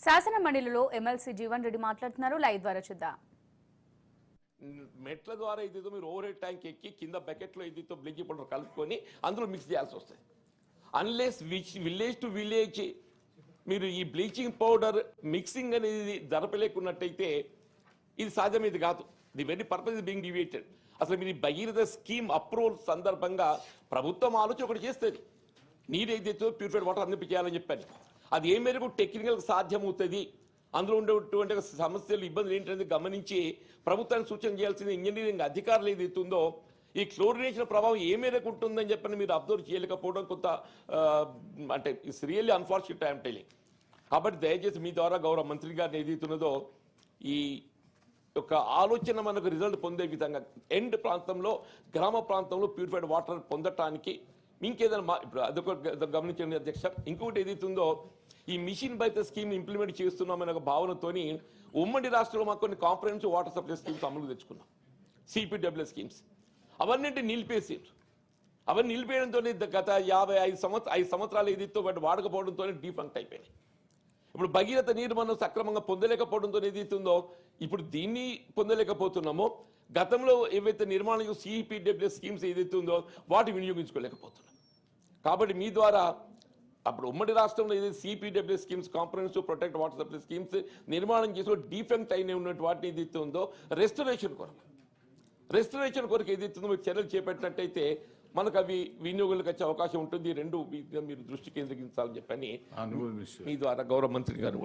శాసన మండలిలో ఎమ్మెల్సీ జీవన్ రెడ్డి మాట్లాడుతున్నారు. లైవ్ ద్వారా చూద్దాం. మెట్ల ద్వారా ఏదైతే మీరు ఓవర్ హెడ్ ట్యాంక్ ఎక్కి కింద బకెట్లో ఏదైతే బ్లీచింగ్ పౌడర్ కలుపుకొని అందులో మిక్స్ చేయాల్సి వస్తుంది. అన్లెస్ విలేజ్ టు విలేజ్ మీరు ఈ బ్లీచింగ్ పౌడర్ మిక్సింగ్ అనేది జరపలేకున్నట్టయితే ఇది సాధ్యమేది కాదు. The very purpose is being deviated. అసలు మీరు భగీరథ స్కీమ్ అప్రూవల్ సందర్భంగా ప్రభుత్వం ఆలోచన ఒకటి చేస్తుంది, నీరు ఏదైతే ప్యూరిఫైడ్ వాటర్ అందించాలని చెప్పాను. అది ఏ మేరకు టెక్నికల్ సాధ్యమవుతుంది, అందులో ఉండేటువంటి సమస్యలు ఇబ్బందులు ఏంటనేది గమనించి ప్రభుత్వానికి సూచన చేయాల్సిన ఇంజనీరింగ్ అధికారులు ఏదైతే ఉందో ఈ క్లోరినేషన్ ప్రభావం ఏ మేరకు ఉంటుందని చెప్పని మీరు అబ్జర్వ్ చేయలేకపోవడం కొంత అంటే it's really unfortunate I'm telling. కాబట్టి దయచేసి మీ ద్వారా గౌరవ మంత్రి గారిని ఏదైతున్నదో ఈ యొక్క ఆలోచన మనకు రిజల్ట్ పొందే విధంగా ఎండ్ ప్రాంతంలో గ్రామ ప్రాంతంలో ప్యూరిఫైడ్ వాటర్ పొందటానికి ఇంకేదైనా ఇప్పుడు అదొక గమనించండి అధ్యక్ష. ఇంకొకటి ఏదైతుందో ఈ మిషన్ బై స్కీమ్ ఇంప్లిమెంట్ చేస్తున్నామనే ఒక భావనతోని ఉమ్మడి రాష్ట్రంలో మాకు కొన్ని కాంప్రహెన్సివ్ వాటర్ సప్లై స్కీమ్స్ అమలు తెచ్చుకున్నాం, సిపిడబ్ల్యూ స్కీమ్స్. అవన్నీ నిలిపేసారు. అవన్నీ నిలిపేయడంతో గత 5 సంవత్సరాలు ఏదైతే వాటి వాడకపోవడంతో డీఫంక్ట్ అయిపోయినాయి. ఇప్పుడు భగీరథ నీరు మనం సక్రమంగా పొందలేకపోవడంతో ఏదైతుందో ఇప్పుడు దీన్ని పొందలేకపోతున్నామో గతంలో ఏవైతే నిర్మాణం సిపిడబ్ల్యూ స్కీమ్స్ ఏదైతే ఉందో వాటి వినియోగించుకోలేకపోతున్నాం. కాబట్టి మీ ద్వారా అప్పుడు ఉమ్మడి రాష్ట్రంలో ఏదైతే CPW schemes comprehensive protect water supply schemes నిర్మాణం చేసి డీఫెక్ట్ అయిన ఉన్నటువంటి వాటిని ఏదైతే ఉందో రెస్టరేషన్ కొరకు ఏదైతే ఉందో మీరు చర్యలు చేపట్టినట్టయితే మనకు అవి వినియోగులకు వచ్చే అవకాశం ఉంటుంది. రెండు మీరు దృష్టి కేంద్రీకరించాలని చెప్పని మీ ద్వారా గౌరవ మంత్రి గారు